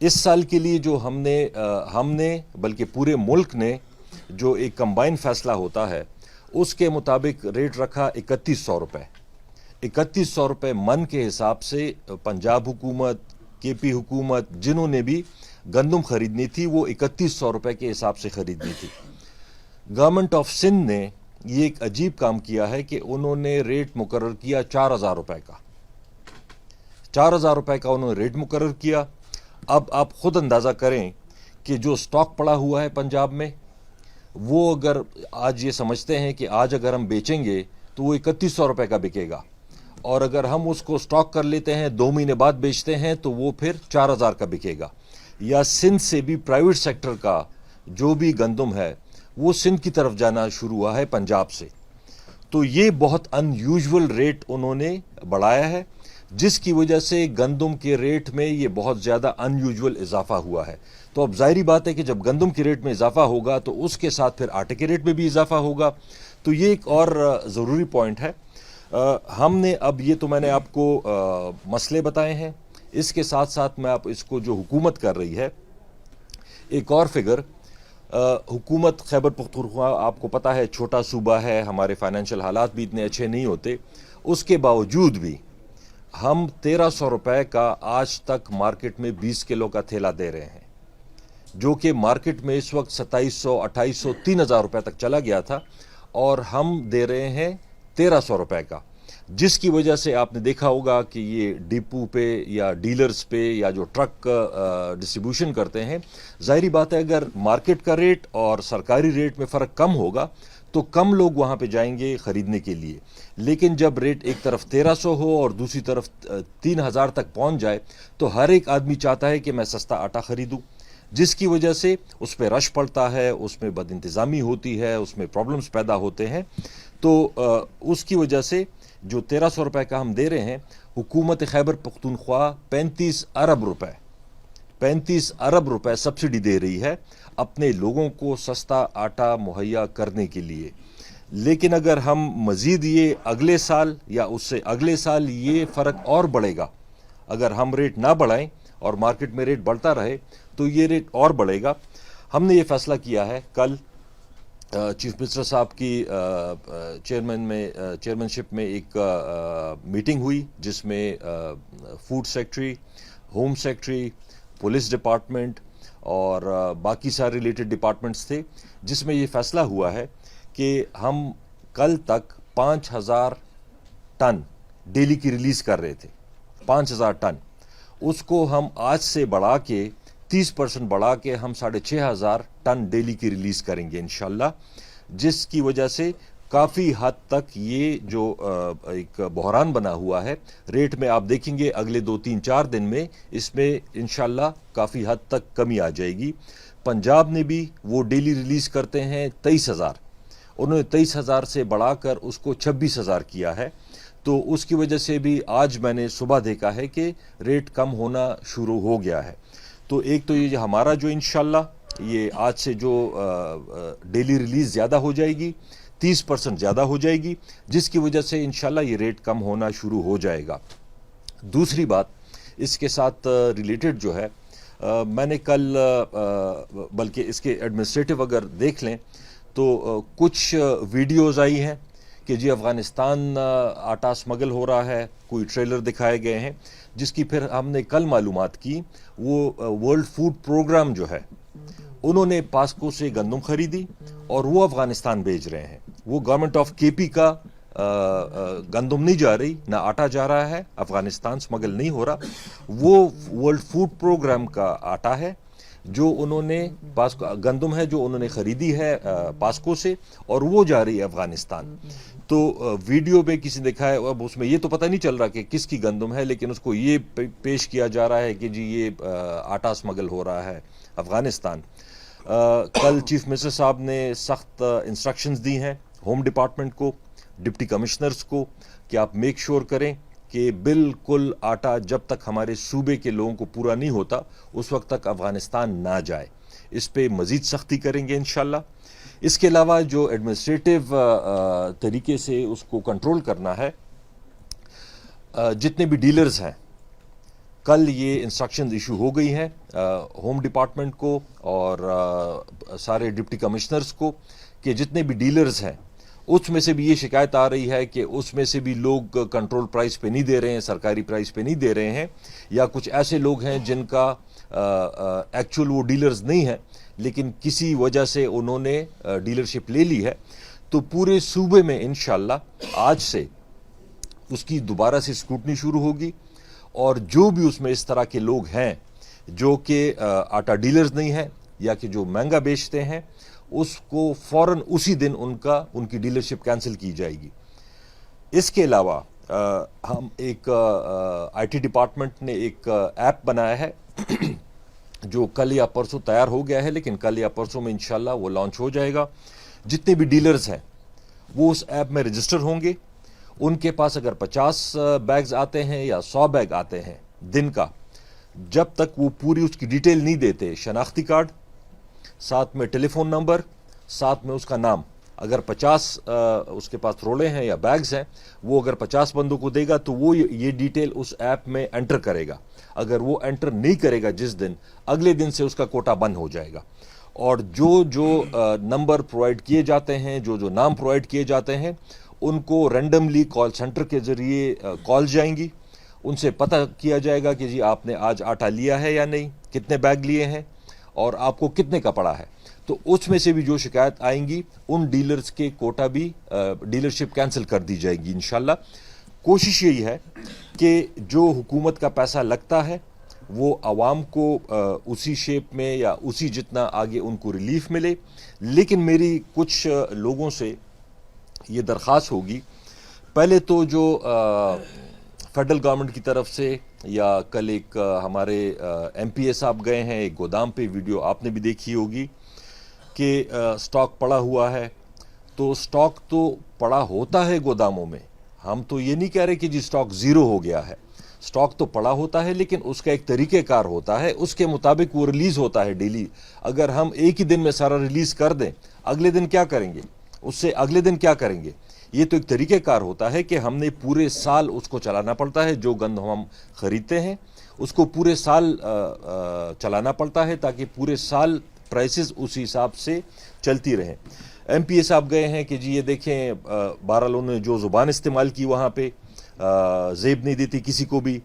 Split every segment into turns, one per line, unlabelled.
اس سال کے لیے جو ہم نے بلکہ پورے ملک نے جو ایک کمبائن فیصلہ ہوتا ہے اس کے مطابق ریٹ رکھا 3100 روپے. 3100 روپے من کے حساب سے پنجاب حکومت, کے پی حکومت, جنہوں نے بھی گندم خریدنی تھی وہ 3100 روپے کے حساب سے خریدنی تھی. گورنمنٹ آف سندھ نے یہ ایک عجیب کام کیا ہے کہ انہوں نے ریٹ مقرر کیا 4000 روپے کا. 4000 روپے کا انہوں نے ریٹ مقرر کیا. اب آپ خود اندازہ کریں کہ جو سٹاک پڑا ہوا ہے پنجاب میں, وہ اگر آج یہ سمجھتے ہیں کہ آج اگر ہم بیچیں گے تو وہ 3100 روپے کا بکے گا, اور اگر ہم اس کو سٹاک کر لیتے ہیں 2 مہینے بعد بیچتے ہیں تو وہ پھر 4000 کا بکے گا. یا سندھ سے بھی پرائیویٹ سیکٹر کا جو بھی گندم ہے وہ سندھ کی طرف جانا شروع ہوا ہے پنجاب سے. تو یہ بہت ان یوزول ریٹ انہوں نے بڑھایا ہے, جس کی وجہ سے گندم کے ریٹ میں یہ بہت زیادہ ان یوزول اضافہ ہوا ہے. تو اب ظاہری بات ہے کہ جب گندم کے ریٹ میں اضافہ ہوگا تو اس کے ساتھ پھر آٹے کے ریٹ میں بھی اضافہ ہوگا. تو یہ ایک اور ضروری پوائنٹ ہے. ہم نے اب یہ تو میں نے آپ کو مسئلے بتائے ہیں, اس کے ساتھ ساتھ میں آپ اس کو جو حکومت کر رہی ہے, ایک اور فگر, حکومت خیبر پختونخوا آپ کو پتہ ہے چھوٹا صوبہ ہے, ہمارے فائنینشیل حالات بھی اتنے اچھے نہیں ہوتے, اس کے باوجود بھی ہم 1300 روپے کا آج تک مارکیٹ میں 20 کلو کا تھیلا دے رہے ہیں, جو کہ مارکیٹ میں اس وقت 2700, 2800, 3000 روپے تک چلا گیا تھا, اور ہم دے رہے ہیں 1300 روپے کا. جس کی وجہ سے آپ نے دیکھا ہوگا کہ یہ ڈپو پہ یا ڈیلرز پہ یا جو ٹرک ڈسٹریبیوشن کرتے ہیں, ظاہری بات ہے اگر مارکیٹ کا ریٹ اور سرکاری ریٹ میں فرق کم ہوگا تو کم لوگ وہاں پہ جائیں گے خریدنے کے لیے. لیکن جب ریٹ ایک طرف 1300 ہو اور دوسری طرف 3000 تک پہنچ جائے تو ہر ایک آدمی چاہتا ہے کہ میں سستا آٹا خریدوں, جس کی وجہ سے اس پہ رش پڑتا ہے, اس میں بد انتظامی ہوتی ہے, اس میں پرابلمز پیدا ہوتے ہیں. تو اس کی وجہ سے جو 1300 روپے کا ہم دے رہے ہیں, حکومت خیبر پختونخوا 35 ارب روپے سبسڈی دے رہی ہے اپنے لوگوں کو سستا آٹا مہیا کرنے کے لیے. لیکن اگر ہم مزید یہ اگلے سال یا اس سے اگلے سال یہ فرق اور بڑھے گا, اگر ہم ریٹ نہ بڑھائیں اور مارکیٹ میں ریٹ بڑھتا رہے تو یہ ریٹ اور بڑھے گا. ہم نے یہ فیصلہ کیا ہے, کل چیف منسٹر صاحب کی چیئرمین شپ میں ایک میٹنگ ہوئی جس میں food secretary, home secretary, police department اور باقی سارے ریلیٹڈ ڈپارٹمنٹس تھے, جس میں یہ فیصلہ ہوا ہے کہ ہم کل تک 5000 ٹن ڈیلی کی ریلیز کر رہے تھے, 5000 ٹن, اس کو ہم آج سے بڑھا کے 30% بڑھا کے ہم 6500 ٹن ڈیلی کی ریلیز کریں گے انشاءاللہ, جس کی وجہ سے کافی حد تک یہ جو ایک بحران بنا ہوا ہے ریٹ میں, آپ دیکھیں گے اگلے 2-3-4 دن میں اس میں انشاءاللہ کافی حد تک کمی آ جائے گی. پنجاب نے بھی وہ ڈیلی ریلیز کرتے ہیں 23000, انہوں نے 23000 سے بڑھا کر اس کو 26000 کیا ہے. تو اس کی وجہ سے بھی آج میں نے صبح دیکھا ہے کہ ریٹ کم ہونا شروع ہو گیا ہے. تو ایک تو یہ ہمارا جو انشاءاللہ یہ آج سے جو ڈیلی ریلیز زیادہ ہو جائے گی, 30% زیادہ ہو جائے گی, جس کی وجہ سے انشاءاللہ یہ ریٹ کم ہونا شروع ہو جائے گا. دوسری بات اس کے ساتھ ریلیٹڈ جو ہے, میں نے کل بلکہ اس کے ایڈمنسٹریٹو اگر دیکھ لیں تو کچھ ویڈیوز آئی ہیں کہ جی افغانستان آٹا اسمگل ہو رہا ہے, کوئی ٹریلر دکھائے گئے ہیں, جس کی پھر ہم نے کل معلومات کی وہ ورلڈ فوڈ پروگرام جو ہے انہوں نے پاسکو سے گندم خریدی اور وہ افغانستان بھیج رہے ہیں. وہ گورنمنٹ آف کے پی کا گندم نہیں جا رہی, نہ آٹا جا رہا ہے, افغانستان اسمگل نہیں ہو رہا, وہ ورلڈ فوڈ پروگرام کا آٹا ہے جو انہوں نے گندم ہے جو انہوں نے خریدی ہے پاسکو سے, اور وہ جا رہی ہے افغانستان. تو ویڈیو میں کسی نے دکھایا, اب اس میں یہ تو پتہ نہیں چل رہا کہ کس کی گندم ہے, لیکن اس کو یہ پیش کیا جا رہا ہے کہ جی یہ آٹا اسمگل ہو رہا ہے افغانستان. کل چیف منسٹر صاحب نے سخت انسٹرکشنز دی ہیں ہوم ڈپارٹمنٹ کو, ڈپٹی کمشنرز کو, کہ آپ میک شور کریں کہ بالکل آٹا جب تک ہمارے صوبے کے لوگوں کو پورا نہیں ہوتا اس وقت تک افغانستان نہ جائے. اس پہ مزید سختی کریں گے انشاءاللہ. اس کے علاوہ جو ایڈمنسٹریٹو طریقے سے اس کو کنٹرول کرنا ہے, جتنے بھی ڈیلرز ہیں کل یہ انسٹرکشنز ایشو ہو گئی ہیں ہوم ڈپارٹمنٹ کو اور سارے ڈپٹی کمشنرز کو کہ جتنے بھی ڈیلرز ہیں اس میں سے بھی یہ شکایت آ رہی ہے کہ اس میں سے بھی لوگ کنٹرول پرائس پہ نہیں دے رہے ہیں، سرکاری پرائس پہ نہیں دے رہے ہیں، یا کچھ ایسے لوگ ہیں جن کا ایکچول وہ ڈیلرز نہیں ہیں لیکن کسی وجہ سے انہوں نے ڈیلرشپ لے لی ہے. تو پورے صوبے میں انشاءاللہ آج سے اس کی دوبارہ سے اسکروٹنی شروع ہوگی، اور جو بھی اس میں اس طرح کے لوگ ہیں جو کہ آٹا ڈیلرز نہیں ہیں یا کہ جو مہنگا بیچتے ہیں، اس کو فوراً اسی دن ان کی ڈیلرشپ کینسل کی جائے گی. اس کے علاوہ ہم ایک آئی ٹی ڈپارٹمنٹ نے ایک ایپ بنایا ہے جو کل یا پرسوں تیار ہو گیا ہے، لیکن کل یا پرسوں میں انشاءاللہ وہ لانچ ہو جائے گا. جتنے بھی ڈیلرز ہیں وہ اس ایپ میں رجسٹر ہوں گے. ان کے پاس اگر 50 بیگز آتے ہیں یا 100 بیگ آتے ہیں دن کا، جب تک وہ پوری اس کی ڈیٹیل نہیں دیتے، شناختی کارڈ، ساتھ میں ٹیلی فون نمبر، ساتھ میں اس کا نام، اگر 50 اس کے پاس رولے ہیں یا بیگز ہیں، وہ اگر 50 بندوں کو دے گا تو وہ یہ ڈیٹیل اس ایپ میں انٹر کرے گا. اگر وہ انٹر نہیں کرے گا جس دن، اگلے دن سے اس کا کوٹا بند ہو جائے گا. اور جو نمبر پرووائڈ کیے جاتے ہیں، جو نام پرووائڈ کیے جاتے ہیں، ان کو رینڈملی کال سینٹر کے ذریعے کال جائیں گی. ان سے پتہ کیا جائے گا کہ جی آپ نے آج آٹا لیا ہے یا نہیں، کتنے بیگ لیے ہیں اور آپ کو کتنے کا پڑا ہے. تو اس میں سے بھی جو شکایت آئیں گی ان ڈیلرز کے کوٹا بھی ڈیلرشپ کینسل کر دی جائے گی انشاءاللہ. کوشش یہی ہے کہ جو حکومت کا پیسہ لگتا ہے وہ عوام کو اسی شیپ میں یا اسی جتنا آگے ان کو ریلیف ملے. لیکن میری کچھ لوگوں سے یہ درخواست ہوگی، پہلے تو جو فیڈرل گورنمنٹ کی طرف سے، یا کل ایک ہمارے ایم پی اے صاحب گئے ہیں ایک گودام پہ، ویڈیو آپ نے بھی دیکھی ہوگی کہ سٹاک پڑا ہوا ہے. تو سٹاک تو پڑا ہوتا ہے گوداموں میں، ہم تو یہ نہیں کہہ رہے کہ جی سٹاک زیرو ہو گیا ہے. سٹاک تو پڑا ہوتا ہے لیکن اس کا ایک طریقہ کار ہوتا ہے، اس کے مطابق وہ ریلیز ہوتا ہے ڈیلی. اگر ہم ایک ہی دن میں سارا ریلیز کر دیں، اگلے دن کیا کریں گے؟ اس سے اگلے دن کیا کریں گے؟ یہ تو ایک طریقہ کار ہوتا ہے کہ ہم نے پورے سال اس کو چلانا پڑتا ہے. جو گندم ہم خریدتے ہیں اس کو پورے سال چلانا پڑتا ہے تاکہ پورے سال پرائسز اسی حساب سے چلتی رہیں. ایم پی اے صاحب گئے ہیں کہ جی یہ دیکھیں بہرحال انہوں نے جو زبان استعمال کی وہاں پہ، زیب نہیں دیتی کسی کو بھی،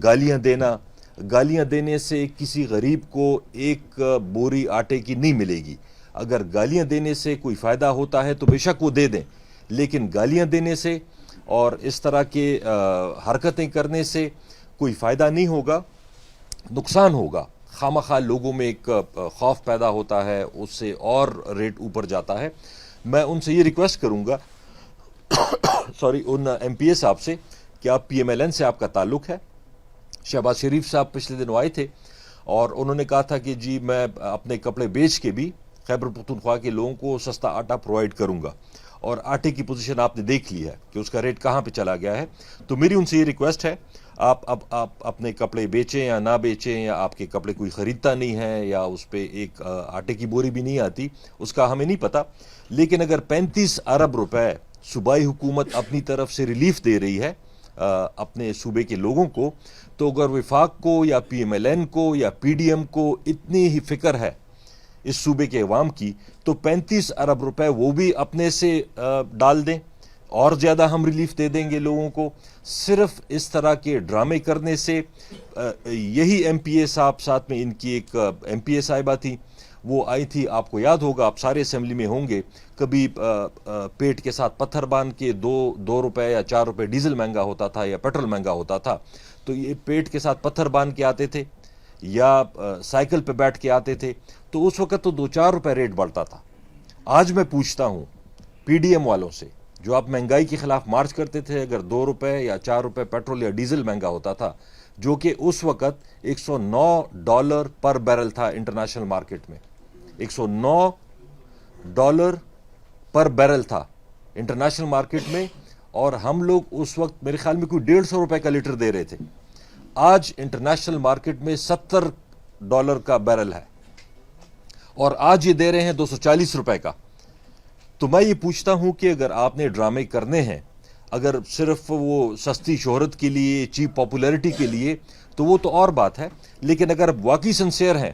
گالیاں دینے سے کسی غریب کو ایک بوری آٹے کی نہیں ملے گی. اگر گالیاں دینے سے کوئی فائدہ ہوتا ہے تو بے شک وہ دے دیں، لیکن گالیاں دینے سے اور اس طرح کے حرکتیں کرنے سے کوئی فائدہ نہیں ہوگا، نقصان ہوگا. خامخواہ لوگوں میں ایک خوف پیدا ہوتا ہے، اس سے اور ریٹ اوپر جاتا ہے. میں ان سے یہ ریکویسٹ کروں گا ان ایم پی اے صاحب سے کہ آپ پی ایم ایل این سے آپ کا تعلق ہے. شہباز شریف صاحب پچھلے دنوں آئے تھے اور انہوں نے کہا تھا کہ جی میں اپنے کپڑے بیچ کے بھی خیبر پختونخوا کے لوگوں کو سستا آٹا پرووائڈ کروں گا. اور آٹے کی پوزیشن آپ نے دیکھ لی ہے کہ اس کا ریٹ کہاں پہ چلا گیا ہے. تو میری ان سے یہ ریکویسٹ ہے، آپ اپنے کپڑے بیچیں یا نہ بیچیں، یا آپ کے کپڑے کوئی خریدتا نہیں ہے یا اس پہ ایک آٹے کی بوری بھی نہیں آتی، اس کا ہمیں نہیں پتہ. لیکن اگر 35 ارب روپے صوبائی حکومت اپنی طرف سے ریلیف دے رہی ہے اپنے صوبے کے لوگوں کو، تو اگر وفاق کو یا پی ایم ایل این کو یا پی ڈی ایم کو اتنی ہی فکر ہے اس صوبے کے عوام کی، تو 35 ارب روپے وہ بھی اپنے سے ڈال دیں، اور زیادہ ہم ریلیف دے دیں گے لوگوں کو. صرف اس طرح کے ڈرامے کرنے سے یہی ایم پی اے صاحب، ساتھ میں ان کی ایک ایم پی اے صاحبہ تھی، وہ آئی تھی، آپ کو یاد ہوگا، آپ سارے اسمبلی میں ہوں گے، کبھی پیٹ کے ساتھ پتھر باندھ کے 2 روپے یا 4 روپے ڈیزل مہنگا ہوتا تھا یا پیٹرول مہنگا ہوتا تھا تو یہ پیٹ کے ساتھ پتھر باندھ کے آتے تھے یا سائیکل پہ بیٹھ کے آتے تھے. تو اس وقت تو 2-4 روپے ریٹ بڑھتا تھا. آج میں پوچھتا ہوں پی ڈی ایم والوں سے، جو آپ مہنگائی کے خلاف مارچ کرتے تھے، اگر 2 روپے یا 4 روپے پیٹرول یا ڈیزل مہنگا ہوتا تھا، جو کہ اس وقت $109 پر بیرل تھا انٹرنیشنل مارکیٹ میں، $109 پر بیرل تھا انٹرنیشنل مارکیٹ میں، اور ہم لوگ اس وقت میرے خیال میں کوئی 150 روپے کا لیٹر دے رہے تھے. آج انٹرنیشنل مارکیٹ میں $70 کا بیرل ہے، اور آج یہ دے رہے ہیں 240 روپے کا. تو میں یہ پوچھتا ہوں کہ اگر آپ نے ڈرامے کرنے ہیں، اگر صرف وہ سستی شہرت کے لیے، چیپ پاپولیرٹی کے لیے، تو وہ تو اور بات ہے. لیکن اگر واقعی سنسیئر ہیں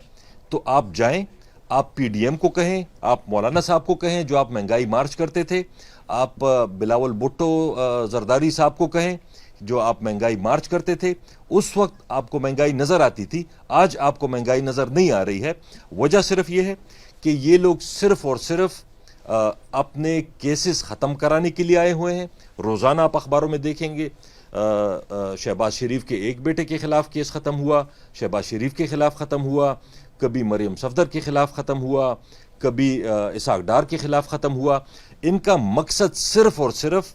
تو آپ جائیں, آپ پی ڈی ایم کو کہیں, آپ مولانا صاحب کو کہیں جو آپ مہنگائی مارچ کرتے تھے, آپ بلاول بھٹو زرداری صاحب کو کہیں جو آپ مہنگائی مارچ کرتے تھے. اس وقت آپ کو مہنگائی نظر آتی تھی, آج آپ کو مہنگائی نظر نہیں آ رہی ہے. وجہ صرف یہ ہے کہ یہ لوگ صرف اور صرف اپنے کیسز ختم کرانے کے لیے آئے ہوئے ہیں. روزانہ آپ اخباروں میں دیکھیں گے شہباز شریف کے ایک بیٹے کے خلاف کیس ختم ہوا, شہباز شریف کے خلاف ختم ہوا, کبھی مریم صفدر کے خلاف ختم ہوا, کبھی اسحاق ڈار کے خلاف ختم ہوا. ان کا مقصد صرف اور صرف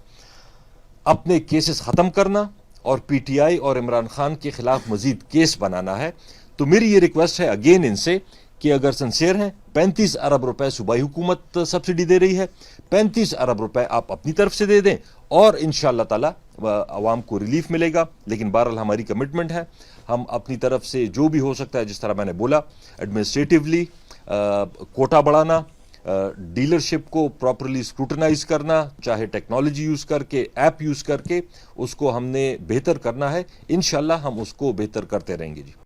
اپنے کیسز ختم کرنا اور پی ٹی آئی اور عمران خان کے خلاف مزید کیس بنانا ہے. تو میری یہ ریکویسٹ ہے اگین ان سے کہ اگر سنسیئر ہیں, 35 ارب روپے صوبائی حکومت سبسڈی دے رہی ہے, 35 ارب روپے آپ اپنی طرف سے دے دیں اور انشاءاللہ تعالی عوام کو ریلیف ملے گا. لیکن بہرحال ہماری کمٹمنٹ ہے, ہم اپنی طرف سے جو بھی ہو سکتا ہے, جس طرح میں نے بولا, ایڈمنسٹریٹیولی کوٹا بڑھانا, ڈیلرشپ کو پراپرلی اسکروٹنائز کرنا, چاہے ٹیکنالوجی یوز کر کے, ایپ یوز کر کے, اس کو ہم نے بہتر کرنا ہے. انشاءاللہ ہم اس کو بہتر کرتے رہیں گے. جی.